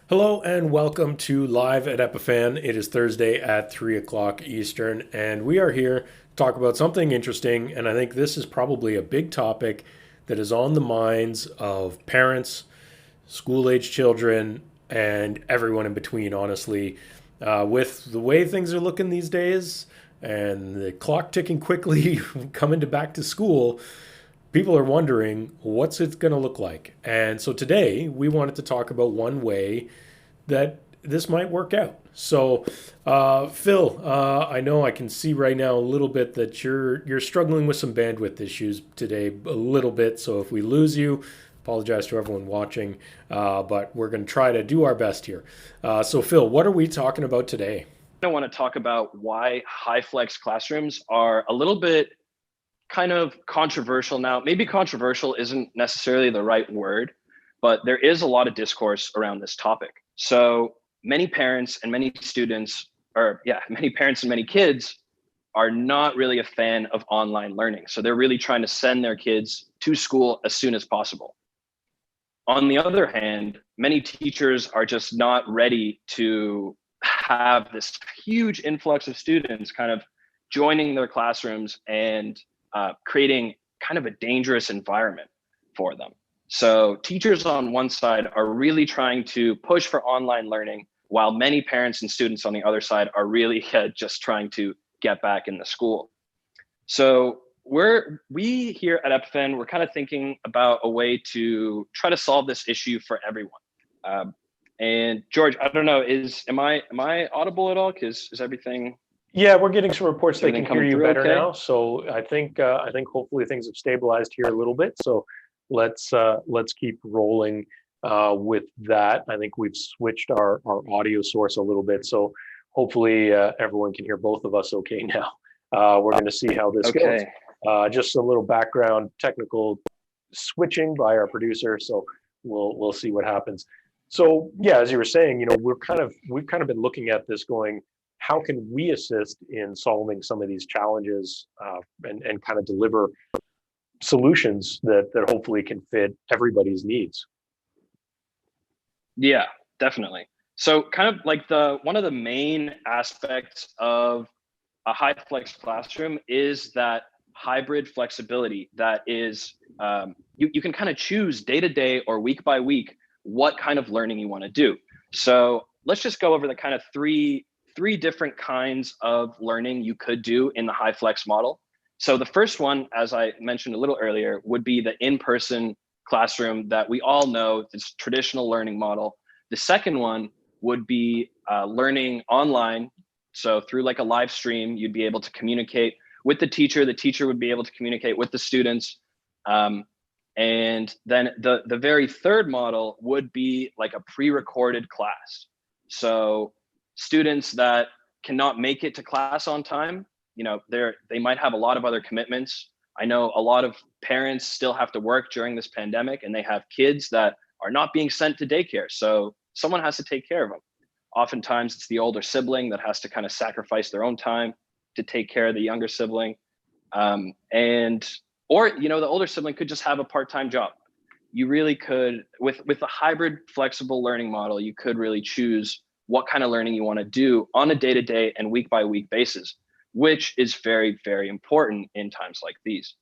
Hello and welcome to Live at Epiphan. It is Thursday at 3 o'clock Eastern, and we are here to talk about something interesting. And I think this is probably a big topic that is on the minds of parents, school age children, and everyone in between, honestly. With the way things are looking these days and the clock ticking quickly coming to back to school, people are wondering what's it going to look like. And so today we wanted to talk about one way that this might work out. So, Phil, I know I can see right now a little bit that you're struggling with some bandwidth issues today, a little bit. So if we lose you, apologize to everyone watching, but we're going to try to do our best here. So, Phil, what are we talking about today? I want to talk about why HyFlex classrooms are a little bit kind of controversial now. Maybe controversial isn't necessarily the right word, but there is a lot of discourse around this topic. So many parents and many students, many parents and many kids are not really a fan of online learning. So they're really trying to send their kids to school as soon as possible. On the other hand, many teachers are just not ready to have this huge influx of students kind of joining their classrooms and creating kind of a dangerous environment for them. So teachers on one side are really trying to push for online learning, while many parents and students on the other side are really just trying to get back in the school. So we here at Epiphan, we're kind of thinking about a way to try to solve this issue for everyone. And George, I don't know, am I audible at all? Is everything Yeah, we're getting some reports they can hear coming you through better okay? now. So I think hopefully things have stabilized here a little bit. So let's keep rolling with that. I think we've switched our audio source a little bit. So hopefully everyone can hear both of us okay now. We're going to see how this goes. Okay. Just a little background technical switching by our producer. So we'll see what happens. So yeah, as you were saying, we've kind of been looking at this going, how can we assist in solving some of these challenges and kind of deliver solutions that hopefully can fit everybody's needs. Yeah, definitely. So kind of like one of the main aspects of a HyFlex classroom is that hybrid flexibility that is you can kind of choose day to day or week by week what kind of learning you want to do. So let's just go over the kind of three different kinds of learning you could do in the HyFlex model. So the first one, as I mentioned a little earlier, would be the in-person classroom that we all know, this traditional learning model. The second one would be learning online. So through like a live stream, you'd be able to communicate with the teacher would be able to communicate with the students. And then the very third model would be like a pre-recorded class. So students that cannot make it to class on time, they might have a lot of other commitments. I know a lot of parents still have to work during this pandemic and they have kids that are not being sent to daycare. So someone has to take care of them. Oftentimes it's the older sibling that has to kind of sacrifice their own time to take care of the younger sibling. Or the older sibling could just have a part-time job. You really could, with the hybrid flexible learning model, you could really choose what kind of learning you want to do on a day-to-day and week-by-week basis, which is very, very important in times like these.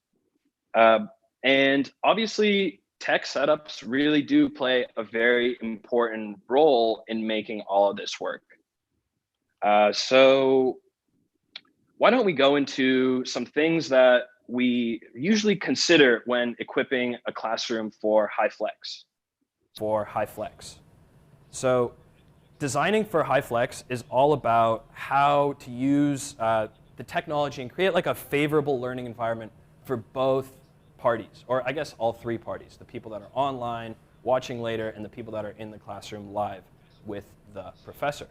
And obviously, tech setups really do play a very important role in making all of this work. So why don't we go into some things that we usually consider when equipping a classroom for HyFlex. So designing for HyFlex is all about how to use the technology and create like a favorable learning environment for both parties, or I guess all three parties, the people that are online, watching later, and the people that are in the classroom live with the professor.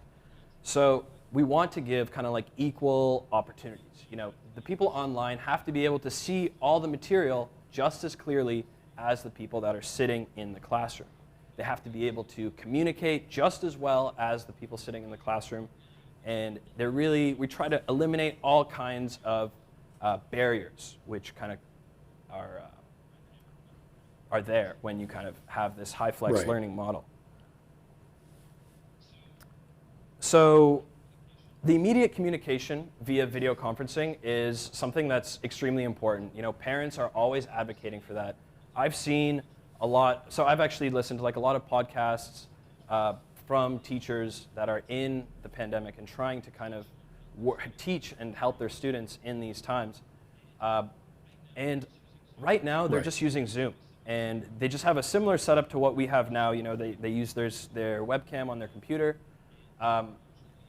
So we want to give kind of like equal opportunities. The people online have to be able to see all the material just as clearly as the people that are sitting in the classroom. They have to be able to communicate just as well as the people sitting in the classroom. And we try to eliminate all kinds of barriers, which kind of are there when you kind of have this HyFlex learning model. So the immediate communication via video conferencing is something that's extremely important. Parents are always advocating for that. I've seen a lot, so I've actually listened to like a lot of podcasts from teachers that are in the pandemic and trying to kind of teach and help their students in these times. And right now, they're just using Zoom. And they just have a similar setup to what we have now. They use their webcam on their computer.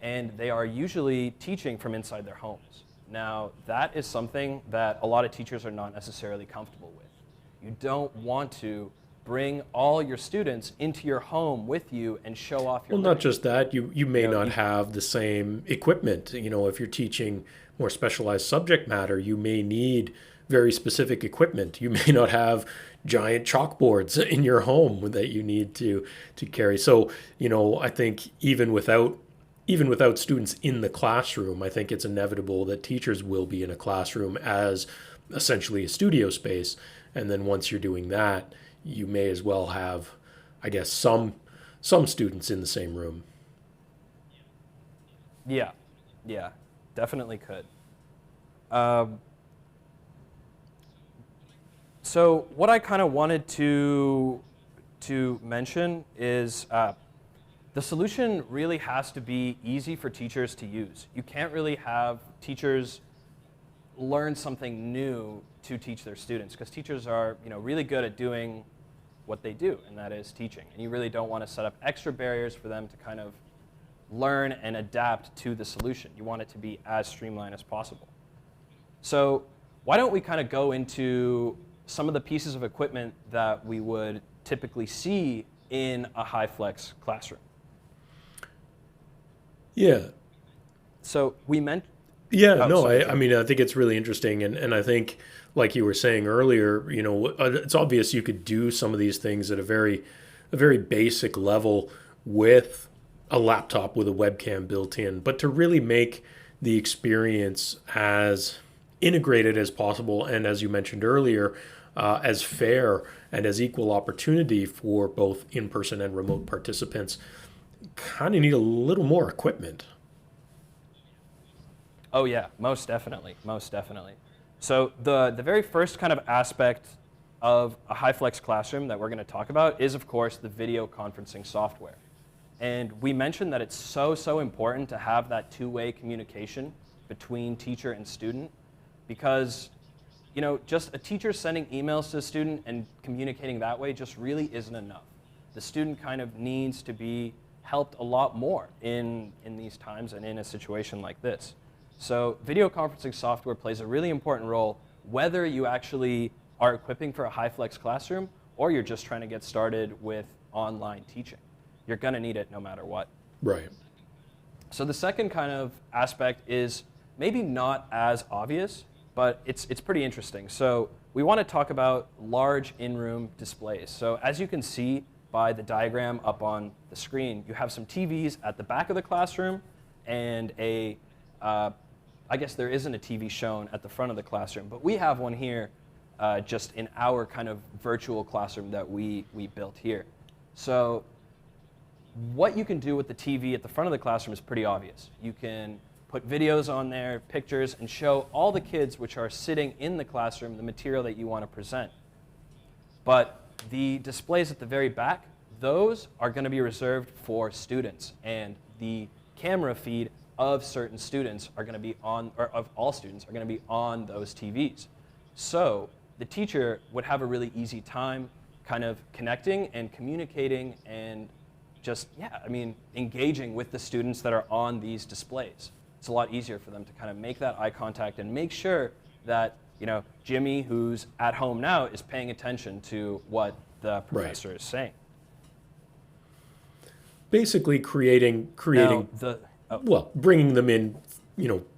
And they are usually teaching from inside their homes. Now, that is something that a lot of teachers are not necessarily comfortable with. You don't want to bring all your students into your home with you and show off your Well, not just that, you may not have the same equipment. If you're teaching more specialized subject matter, you may need very specific equipment. You may not have giant chalkboards in your home that you need to carry. So, I think even without students in the classroom, I think it's inevitable that teachers will be in a classroom as essentially a studio space. And then once you're doing that, you may as well have, I guess, some students in the same room. Yeah, definitely could. So what I kind of wanted to mention is the solution really has to be easy for teachers to use. You can't really have teachers learn something new to teach their students, because teachers are really good at doing what they do, and that is teaching. And you really don't want to set up extra barriers for them to kind of learn and adapt to the solution. You want it to be as streamlined as possible. So why don't we kind of go into some of the pieces of equipment that we would typically see in a HyFlex classroom. Yeah. So we meant. Yeah, no, I mean, I think it's really interesting. And I think, like you were saying earlier, it's obvious you could do some of these things at a very basic level with a laptop with a webcam built in. But to really make the experience as integrated as possible, and as you mentioned earlier, as fair and as equal opportunity for both in-person and remote participants, kind of need a little more equipment. Oh yeah, most definitely. So the very first kind of aspect of a HyFlex classroom that we're going to talk about is, of course, the video conferencing software. And we mentioned that it's so important to have that two-way communication between teacher and student, because just a teacher sending emails to a student and communicating that way just really isn't enough. The student kind of needs to be helped a lot more in these times and in a situation like this. So video conferencing software plays a really important role, whether you actually are equipping for a HyFlex classroom or you're just trying to get started with online teaching. You're going to need it no matter what. Right. So the second kind of aspect is maybe not as obvious, but it's pretty interesting. So we want to talk about large in-room displays. So as you can see by the diagram up on the screen, you have some TVs at the back of the classroom and I guess there isn't a TV shown at the front of the classroom, but we have one here just in our kind of virtual classroom that we built here. So what you can do with the TV at the front of the classroom is pretty obvious. You can put videos on there, pictures, and show all the kids which are sitting in the classroom the material that you want to present. But the displays at the very back, those are going to be reserved for students, and the camera feed of certain students are going to be on, or of all students, are going to be on those TVs. So the teacher would have a really easy time kind of connecting and communicating and just, engaging with the students that are on these displays. It's a lot easier for them to kind of make that eye contact and make sure that, Jimmy, who's at home now, is paying attention to what the professor is saying. Basically creating Now, bringing them in,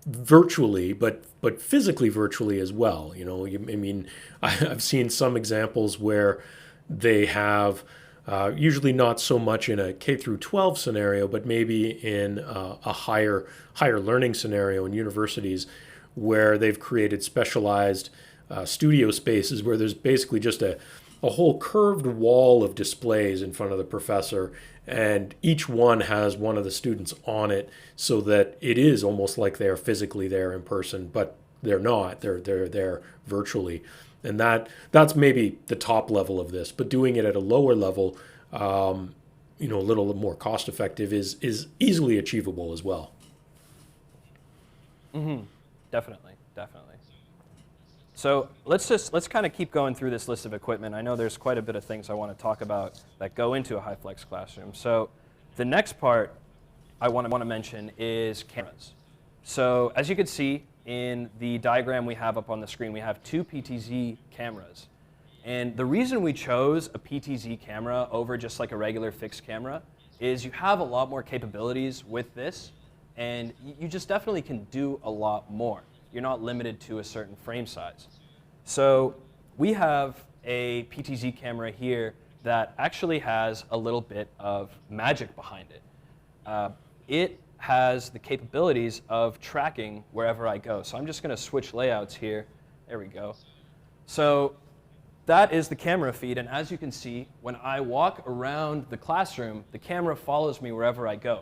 virtually, but physically virtually as well. I've seen some examples where they have, usually not so much in a K through 12 scenario, but maybe in a higher learning scenario in universities, where they've created specialized studio spaces where there's basically just a whole curved wall of displays in front of the professor, and each one has one of the students on it, so that it is almost like they're physically there in person, but they're not. They're there virtually, and that's maybe the top level of this. But doing it at a lower level, a little more cost effective is easily achievable as well. Definitely, definitely. So let's kind of keep going through this list of equipment. I know there's quite a bit of things I want to talk about that go into a HyFlex classroom. So the next part I want to mention is cameras. So as you can see in the diagram we have up on the screen, we have two PTZ cameras. And the reason we chose a PTZ camera over just like a regular fixed camera is you have a lot more capabilities with this, and you just definitely can do a lot more. You're not limited to a certain frame size. So we have a PTZ camera here that actually has a little bit of magic behind it. It has the capabilities of tracking wherever I go. So I'm just going to switch layouts here. There we go. So that is the camera feed, and as you can see, when I walk around the classroom, the camera follows me wherever I go.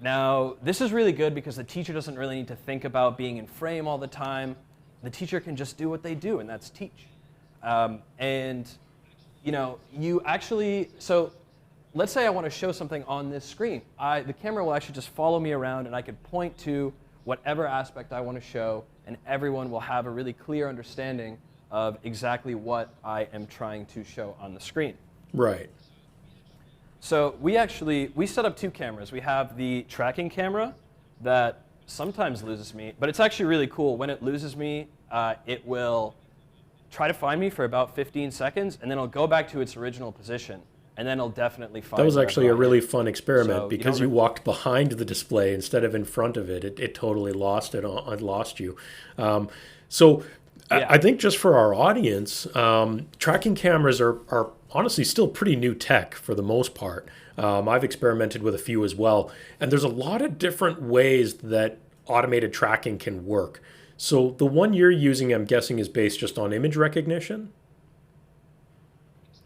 Now, this is really good because the teacher doesn't really need to think about being in frame all the time. The teacher can just do what they do, and that's teach. You actually, so let's say I want to show something on this screen. The camera will actually just follow me around, and I could point to whatever aspect I want to show, and everyone will have a really clear understanding of exactly what I am trying to show on the screen. Right. So we set up two cameras. We have the tracking camera that sometimes loses me, but it's actually really cool. When it loses me, it will try to find me for about 15 seconds, and then it'll go back to its original position, and then it'll definitely find me. That was actually a really fun experiment, because you walked behind the display instead of in front of it. It totally lost you. I think just for our audience, tracking cameras are honestly still pretty new tech for the most part. I've experimented with a few as well, and there's a lot of different ways that automated tracking can work. So the one you're using, I'm guessing, is based just on image recognition?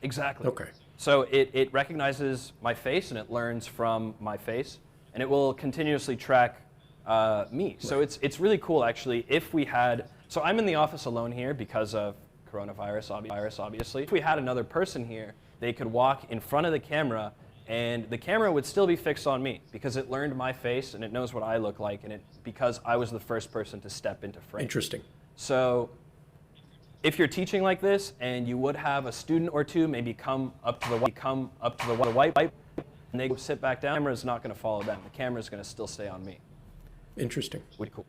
Exactly. Okay. So it recognizes my face, and it learns from my face, and it will continuously track me. Right. So it's really cool, actually. So I'm in the office alone here because of coronavirus, obviously. If we had another person here, they could walk in front of the camera, and the camera would still be fixed on me because it learned my face and it knows what I look like, and because I was the first person to step into frame. Interesting. So if you're teaching like this, and you would have a student or two maybe come up to the white, and they sit back down, the camera's not going to follow them. The camera's going to still stay on me. Interesting. Pretty cool.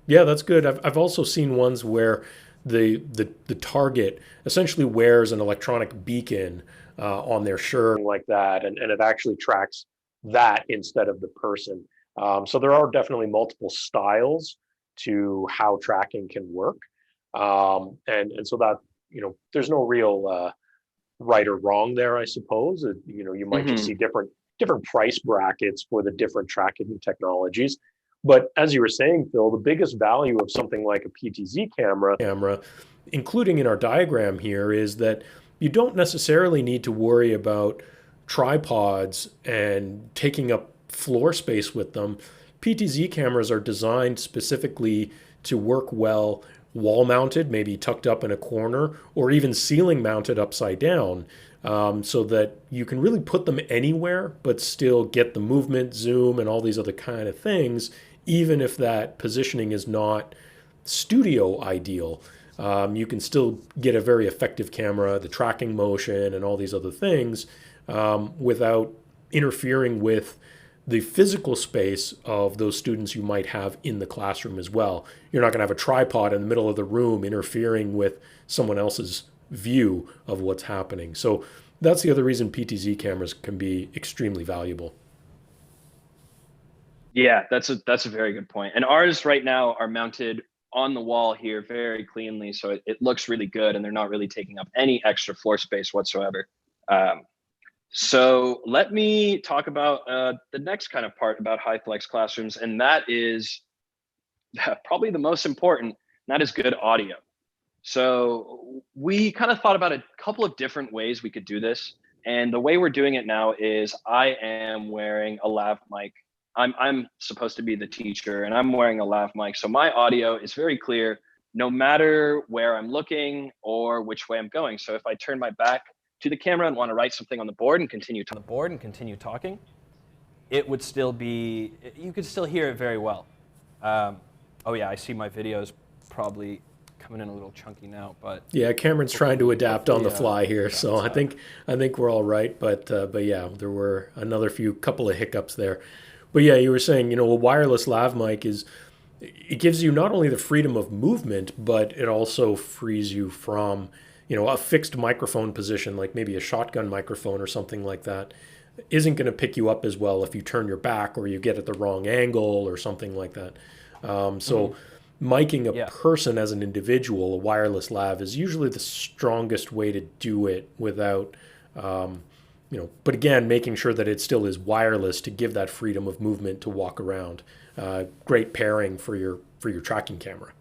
Yeah, that's good. I've also seen ones where the target essentially wears an electronic beacon on their shirt like that, and it actually tracks that instead of the person. So there are definitely multiple styles to how tracking can work, and so that there's no real right or wrong there, I suppose. You might just see different price brackets for the different tracking technologies. But as you were saying, Phil, the biggest value of something like a PTZ camera, including in our diagram here, is that you don't necessarily need to worry about tripods and taking up floor space with them. PTZ cameras are designed specifically to work well wall mounted, maybe tucked up in a corner, or even ceiling mounted upside down, so that you can really put them anywhere but still get the movement, zoom, and all these other kind of things, even if that positioning is not studio ideal. You can still get a very effective camera, the tracking motion, and all these other things without interfering with the physical space of those students you might have in the classroom as well. You're not going to have a tripod in the middle of the room interfering with someone else's view of what's happening. So that's the other reason PTZ cameras can be extremely valuable. Yeah, that's a very good point. And ours right now are mounted on the wall here very cleanly, so it looks really good, and they're not really taking up any extra floor space whatsoever. So let me talk about the next kind of part about HyFlex classrooms, and that is probably the most important, and that is good audio. So we kind of thought about a couple of different ways we could do this, And the way we're doing it now is I am wearing a lav mic. I'm supposed to be the teacher, and I'm wearing a lav mic. So my audio is very clear no matter where I'm looking or which way I'm going. So if I turn my back to the camera and want to write something on the board and continue talking, it would still be, you could still hear it very well. Oh yeah, I see my videos probably coming in a little chunky now, but yeah, Cameron's trying to adapt on the fly here, so I think we're all right. But yeah, there were another couple of hiccups there. But yeah, you were saying, a wireless lav mic it gives you not only the freedom of movement, but it also frees you from, a fixed microphone position, like maybe a shotgun microphone or something like that, isn't going to pick you up as well if you turn your back or you get at the wrong angle or something like that. So miking a person as an individual, a wireless lav, is usually the strongest way to do it without, but again, making sure that it still is wireless to give that freedom of movement to walk around. Great pairing for your tracking camera.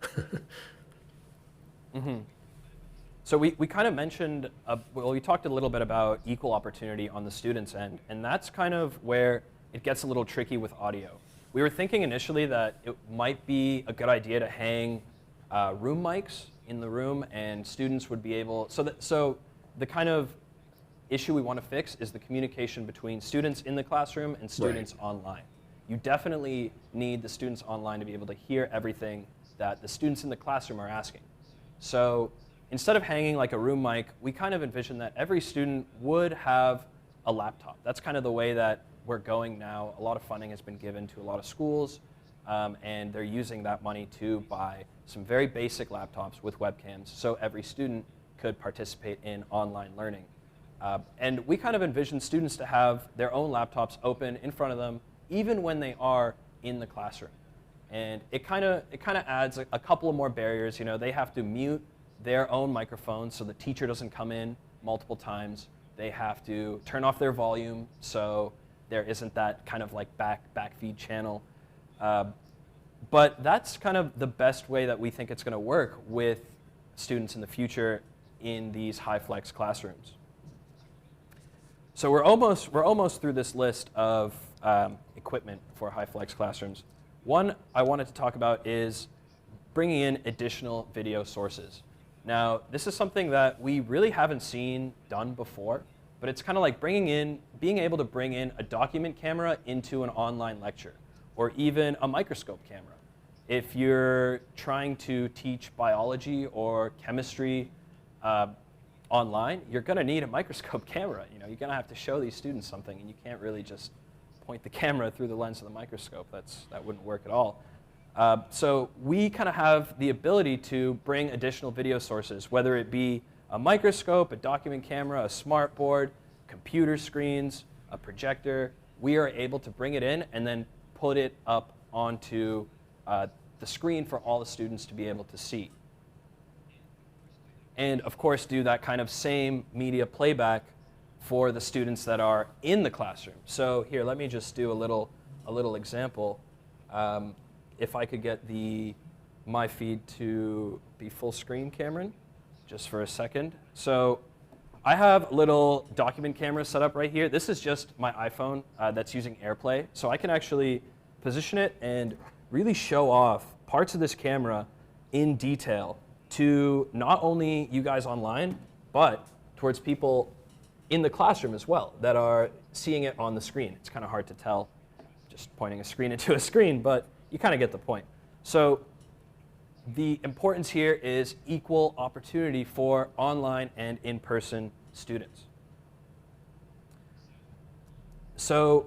So we kind of mentioned, we talked a little bit about equal opportunity on the student's end, and that's kind of where it gets a little tricky with audio. We were thinking initially that it might be a good idea to hang room mics in the room, and students would be able, so the kind of issue we want to fix is the communication between students in the classroom and students online. You definitely need the students online to be able to hear everything that the students in the classroom are asking. So instead of hanging like a room mic, we kind of envision that every student would have a laptop. That's kind of the way that we're going now. A lot of funding has been given to a lot of schools, and they're using that money to buy some very basic laptops with webcams so every student could participate in online learning. And we kind of envision students to have their own laptops open in front of them even when they are in the classroom. And it kind of adds a couple of more barriers. They have to mute their own microphone so the teacher doesn't come in multiple times. They have to turn off their volume so there isn't that kind of like backfeed channel. But that's kind of the best way that we think it's going to work with students in the future in these HyFlex classrooms. So we're almost through this list of equipment for HyFlex classrooms. One I wanted to talk about is bringing in additional video sources. Now, this is something that we really haven't seen done before, but it's kind of like being able to bring in a document camera into an online lecture, or even a microscope camera. If you're trying to teach biology or chemistry online, you're going to need a microscope camera. You're going to have to show these students something, and you can't really just point the camera through the lens of the microscope. That wouldn't work at all. So we kind of have the ability to bring additional video sources, whether it be a microscope, a document camera, a smartboard, computer screens, a projector. We are able to bring it in and then put it up onto the screen for all the students to be able to see. And of course, do that kind of same media playback for the students that are in the classroom. So here, let me just do a little example. If I could get my feed to be full screen, Cameron, just for a second. So I have a little document camera set up right here. This is just my iPhone that's using AirPlay. So I can actually position it and really show off parts of this camera in detail to not only you guys online, but towards people in the classroom as well that are seeing it on the screen. It's kind of hard to tell just pointing a screen into a screen, but you kind of get the point. So the importance here is equal opportunity for online and in-person students. So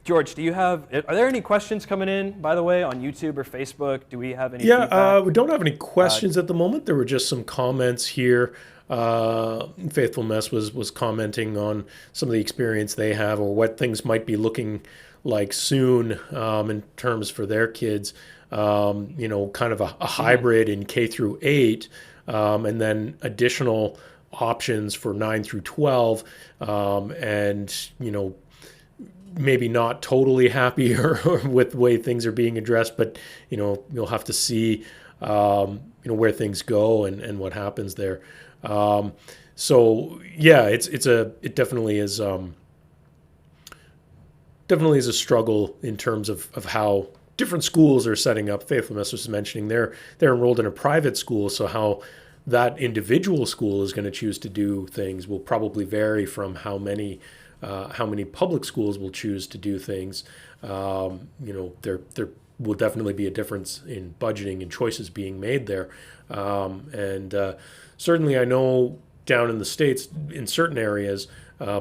George, are there any questions coming in, by the way, on YouTube or Facebook? Do we have any feedback? We don't have any questions at the moment. There were just some comments here. Faithful Mess was commenting on some of the experience they have or what things might be looking like soon in terms for their kids. Kind of a hybrid in K through 8, and then additional options for 9 through 12, and maybe not totally happy or with the way things are being addressed, but you'll have to see where things go and what happens there. So yeah, it definitely is a struggle in terms of how different schools are setting up. Faithfulness was mentioning they're enrolled in a private school, so how that individual school is going to choose to do things will probably vary from how many public schools will choose to do things. There will definitely be a difference in budgeting and choices being made there. And certainly, I know down in the States, in certain areas,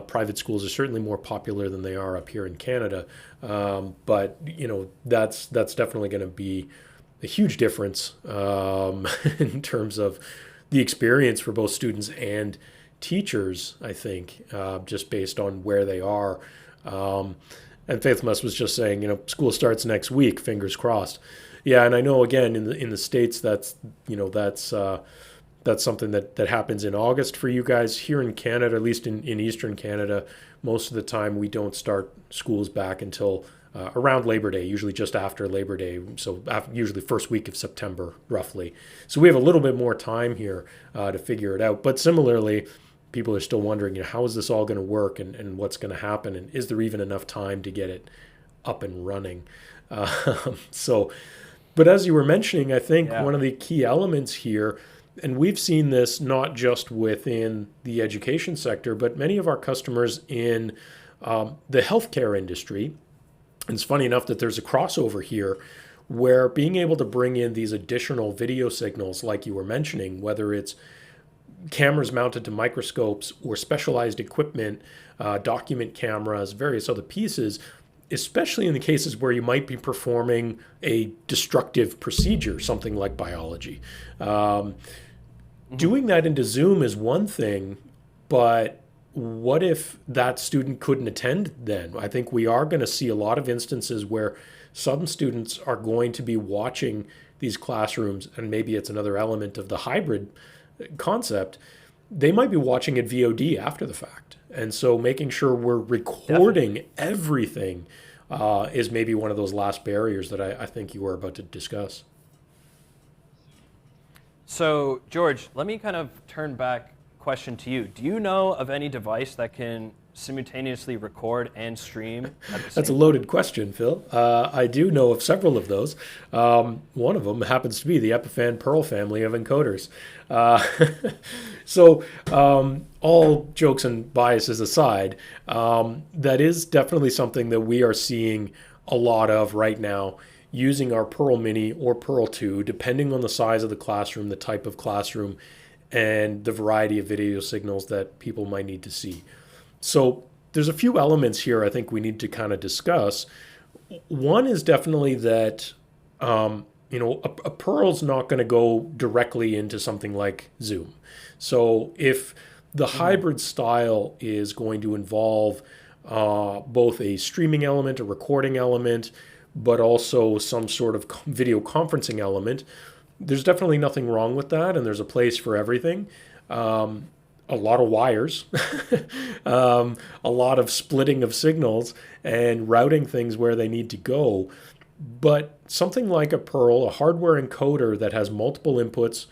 private schools are certainly more popular than they are up here in Canada. But that's definitely going to be a huge difference in terms of the experience for both students and teachers, I think, just based on where they are. And Faithfulness was just saying, school starts next week, fingers crossed. Yeah, and I know again in the States that's something that happens in August for you guys. Here in Canada, at least in Eastern Canada, most of the time we don't start schools back until around Labor Day, usually just after Labor Day, so usually first week of September, roughly. So we have a little bit more time here to figure it out. But similarly, people are still wondering, how is this all going to work and what's going to happen, and is there even enough time to get it up and running? But as you were mentioning, I think one of the key elements here, and we've seen this not just within the education sector, but many of our customers in the healthcare industry. And it's funny enough that there's a crossover here where being able to bring in these additional video signals, like you were mentioning, whether it's cameras mounted to microscopes or specialized equipment, document cameras, various other pieces, especially in the cases where you might be performing a destructive procedure, something like biology. Doing that into Zoom is one thing, but what if that student couldn't attend then? I think we are going to see a lot of instances where some students are going to be watching these classrooms, and maybe it's another element of the hybrid concept. They might be watching it VOD after the fact. And so making sure we're recording everything is maybe one of those last barriers that I think you were about to discuss. So, George, let me kind of turn back question to you. Do you know of any device that can simultaneously record and stream at the same That's a loaded question, Phil. I do know of several of those. One of them happens to be the Epiphan Pearl family of encoders. So all jokes and biases aside, that is definitely something that we are seeing a lot of right now, using our Pearl Mini or Pearl 2, depending on the size of the classroom, the type of classroom, and the variety of video signals that people might need to see. So there's a few elements here I think we need to kind of discuss. One is definitely that a Pearl's not going to go directly into something like Zoom. So if the hybrid style is going to involve both a streaming element, a recording element, but also some sort of video conferencing element, there's definitely nothing wrong with that, and there's a place for everything. A lot of wires, a lot of splitting of signals and routing things where they need to go. But something like a Pearl, a hardware encoder that has multiple inputs,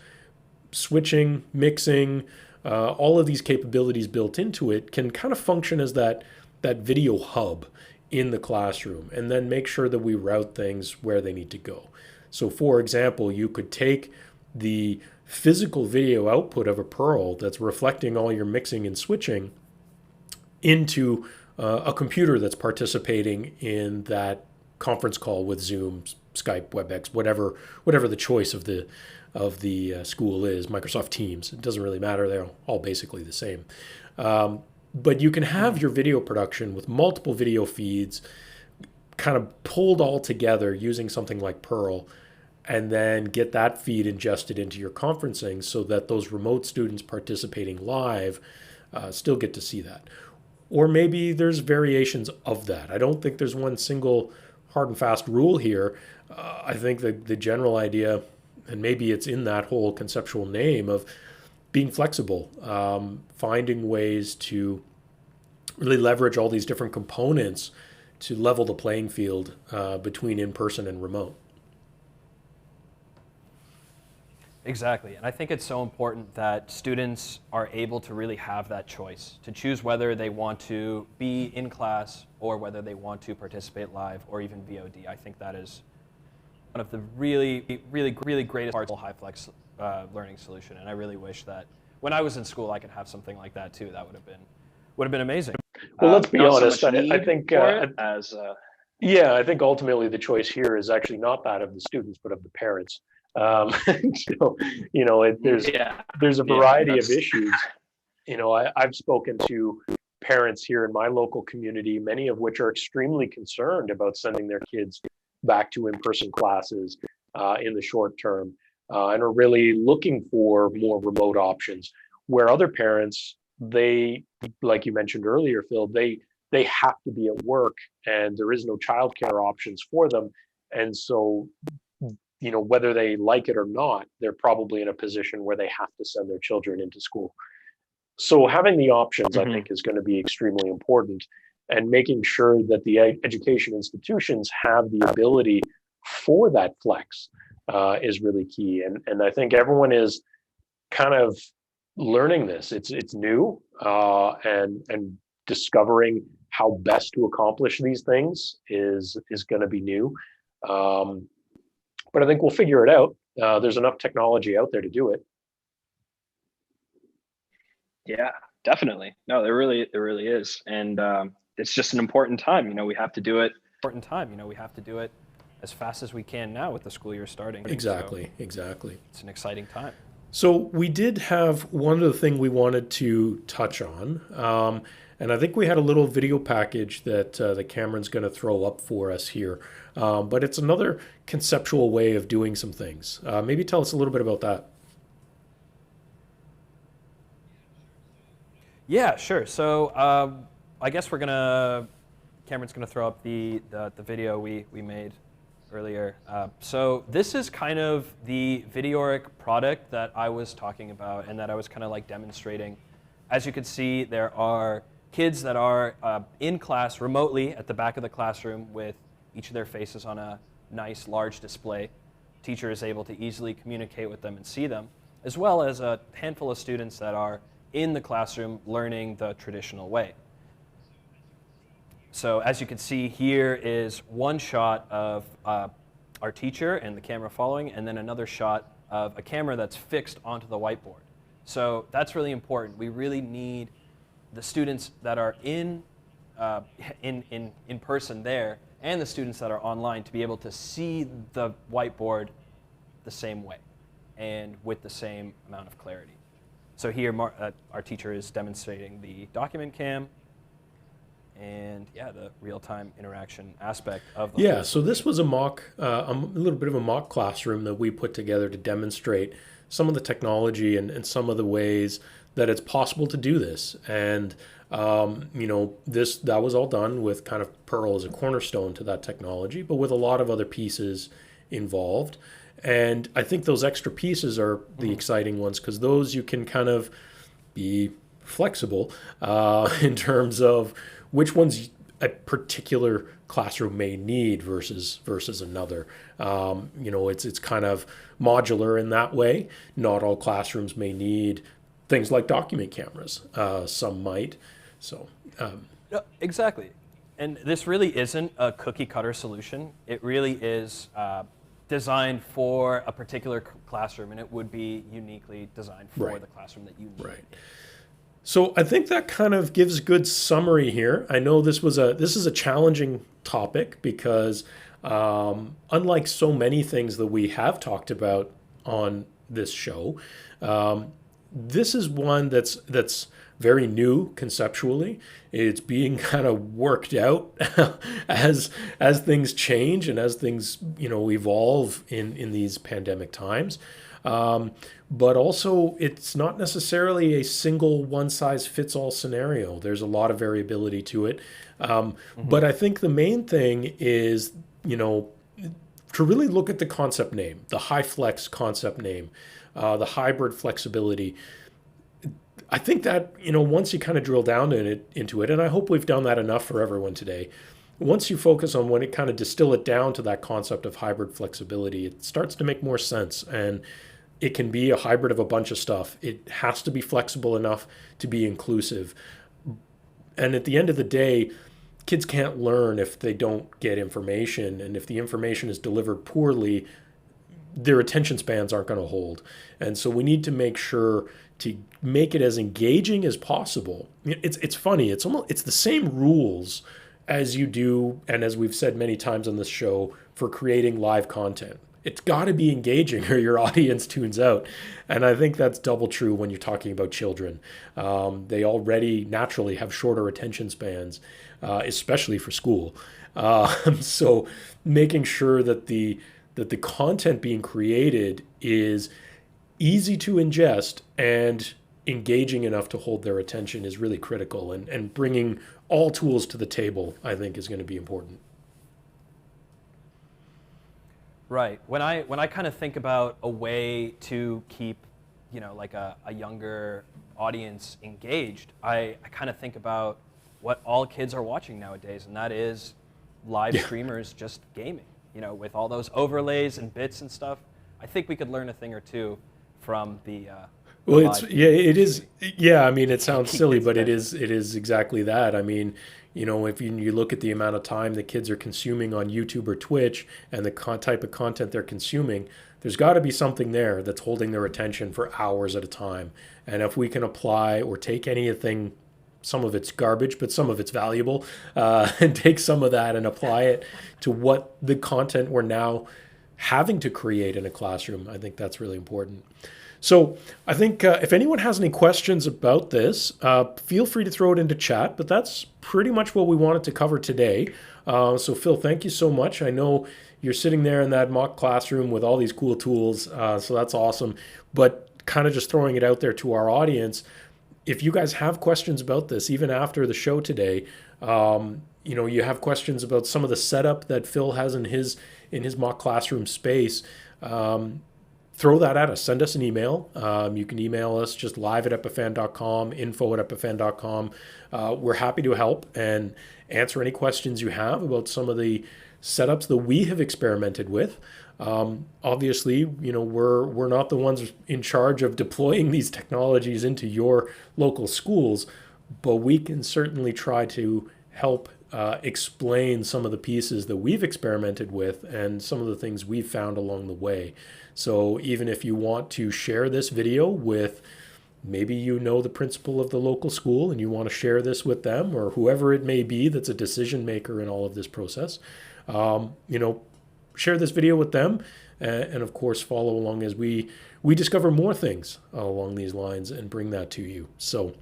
switching, mixing, all of these capabilities built into it, can kind of function as that video hub in the classroom, and then make sure that we route things where they need to go. So for example, you could take the physical video output of a Pearl that's reflecting all your mixing and switching into a computer that's participating in that conference call with Zoom, Skype, WebEx, whatever the choice of the school is, Microsoft Teams. It doesn't really matter. They're all basically the same. But you can have your video production with multiple video feeds kind of pulled all together using something like Pearl, and then get that feed ingested into your conferencing so that those remote students participating live still get to see that. Or maybe there's variations of that. I don't think there's one single hard and fast rule here. I think the general idea, and maybe it's in that whole conceptual name of being flexible, finding ways to really leverage all these different components to level the playing field between in-person and remote. Exactly. And I think it's so important that students are able to really have that choice to choose whether they want to be in class or whether they want to participate live or even VOD. I think that is one of the really greatest parts of HyFlex learning solution. And I really wish that when I was in school, I could have something like that too. That would have been amazing. Well, let's be Not so honest. much I need think, for it as yeah, I think ultimately the choice here is actually not that of the students, but of the parents. So, yeah, there's a yeah, variety of that's issues. I've spoken to parents here in my local community, many of which are extremely concerned about sending their kids back to in-person classes in the short term, and are really looking for more remote options. Where other parents, they, like you mentioned earlier, Phil, they have to be at work, and there is no childcare options for them, and so whether they like it or not, they're probably in a position where they have to send their children into school. So having the options, I think, is going to be extremely important, and making sure that the education institutions have the ability for that flex is really key. And I think everyone is kind of learning this. It's new, and discovering how best to accomplish these things is going to be new. But I think we'll figure it out. There's enough technology out there to do it. Yeah, definitely. No, there really is, and it's just an important time. We have to do it. We have to do it as fast as we can now with the school year starting. Exactly, So exactly. it's an exciting time. So we did have one other thing we wanted to touch on, and I think we had a little video package that Cameron's going to throw up for us here. But it's another conceptual way of doing some things. Maybe tell us a little bit about that. Yeah, sure. So I guess Cameron's gonna throw up the video we made earlier. So this is kind of the Videoric product that I was talking about and that I was kind of like demonstrating. As you can see, there are kids that are in class remotely at the back of the classroom with each of their faces on a nice large display. Teacher is able to easily communicate with them and see them, as well as a handful of students that are in the classroom learning the traditional way. So as you can see, here is one shot of our teacher and the camera following, and then another shot of a camera that's fixed onto the whiteboard. So that's really important. We really need the students that are in person there and the students that are online to be able to see the whiteboard the same way and with the same amount of clarity. So here, our teacher is demonstrating the document cam and the real-time interaction aspect of the Yeah, so this was a little bit of a mock classroom that we put together to demonstrate some of the technology and some of the ways that it's possible to do this. And that was all done with kind of Perl as a cornerstone to that technology, but with a lot of other pieces involved. And I think those extra pieces are the exciting ones, because those you can kind of be flexible in terms of which ones a particular classroom may need versus another. It's kind of modular in that way. Not all classrooms may need things like document cameras. Some might. So exactly. And this really isn't a cookie cutter solution. It really is designed for a particular classroom, and it would be uniquely designed for the classroom that you need. Right. So I think that kind of gives a good summary here. I know this is a challenging topic because unlike so many things that we have talked about on this show, this is one that's very new conceptually. It's being kind of worked out as things change and as things evolve in these pandemic times. But also, it's not necessarily a single one-size-fits-all scenario. There's a lot of variability to it. But I think the main thing is, to really look at the concept name, the HyFlex concept name, the hybrid flexibility. I think that, once you kind of drill down into it, and I hope we've done that enough for everyone today, once you focus on when it kind of distill it down to that concept of hybrid flexibility, it starts to make more sense. And it can be a hybrid of a bunch of stuff. It has to be flexible enough to be inclusive. And at the end of the day, kids can't learn if they don't get information. And if the information is delivered poorly, their attention spans aren't going to hold. And so we need to make sure to make it as engaging as possible. It's funny. It's the same rules as you do, and as we've said many times on this show, for creating live content. It's got to be engaging or your audience tunes out. And I think that's double true when you're talking about children. They already naturally have shorter attention spans, especially for school. So making sure that the content being created is easy to ingest and engaging enough to hold their attention is really critical. And bringing all tools to the table, I think, is going to be important. Right. When I kind of think about a way to keep, like a younger audience engaged, I kind of think about what all kids are watching nowadays, and that is live streamers just gaming. With all those overlays and bits and stuff, I think we could learn a thing or two from the. Well, it is. Yeah, I mean, it sounds silly, but it is exactly that. I mean, if you look at the amount of time that kids are consuming on YouTube or Twitch and the type of content they're consuming, there's got to be something there that's holding their attention for hours at a time. And if we can apply or take anything, some of it's garbage, but some of it's valuable, and take some of that and apply it to what the content we're now having to create in a classroom, I think that's really important. So I think if anyone has any questions about this, feel free to throw it into chat, but that's pretty much what we wanted to cover today. So Phil, thank you so much. I know you're sitting there in that mock classroom with all these cool tools, so that's awesome. But kind of just throwing it out there to our audience, if you guys have questions about this, even after the show today, you have questions about some of the setup that Phil has in his mock classroom space, throw that at us. Send us an email. You can email us just live@epiphan.com, info@epiphan.com. We're happy to help and answer any questions you have about some of the setups that we have experimented with. Obviously, we're not the ones in charge of deploying these technologies into your local schools, but we can certainly try to help explain some of the pieces that we've experimented with and some of the things we've found along the way. So even if you want to share this video with maybe the principal of the local school and you want to share this with them or whoever it may be that's a decision maker in all of this process, share this video with them and of course follow along as we discover more things along these lines and bring that to you. So,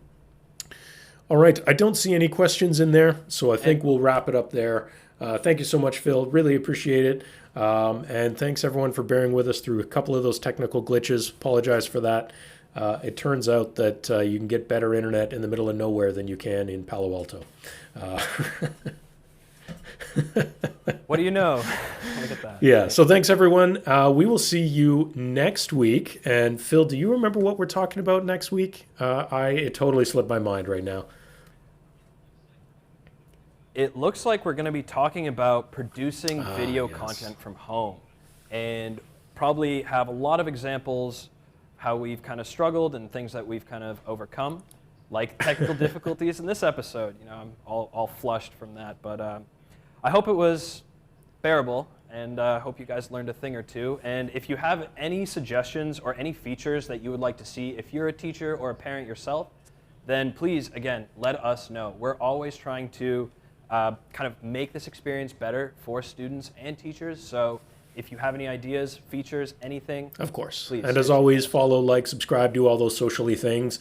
all right, I don't see any questions in there, so I think we'll wrap it up there. Thank you so much, Phil. Really appreciate it. And thanks everyone for bearing with us through a couple of those technical glitches. Apologize for that. It turns out that you can get better internet in the middle of nowhere than you can in Palo Alto. What do you know? Look at that. Yeah, so thanks everyone. We will see you next week. And Phil, do you remember what we're talking about next week? It totally slipped my mind right now. It looks like we're going to be talking about producing video content from home and probably have a lot of examples how we've kind of struggled and things that we've kind of overcome, like technical difficulties in this episode. I'm all flushed from that, but I hope it was bearable, and I hope you guys learned a thing or two. And if you have any suggestions or any features that you would like to see, if you're a teacher or a parent yourself, then please, again, let us know. We're always trying to kind of make this experience better for students and teachers. So if you have any ideas, features, anything, of course. Please. And as always, follow, like, subscribe, do all those socially things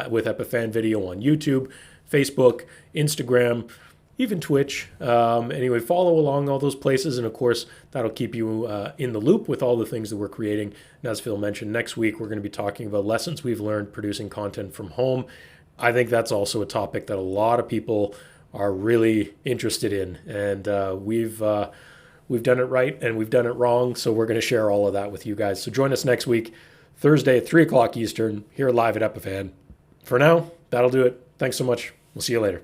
with Epiphan Video on YouTube, Facebook, Instagram, even Twitch. Anyway, follow along all those places. And of course, that'll keep you in the loop with all the things that we're creating. And as Phil mentioned, next week, we're going to be talking about lessons we've learned producing content from home. I think that's also a topic that a lot of people are really interested in. And we've done it right and we've done it wrong. So we're going to share all of that with you guys. So join us next week, Thursday at 3 o'clock Eastern, here live at Epiphan. For now, that'll do it. Thanks so much. We'll see you later.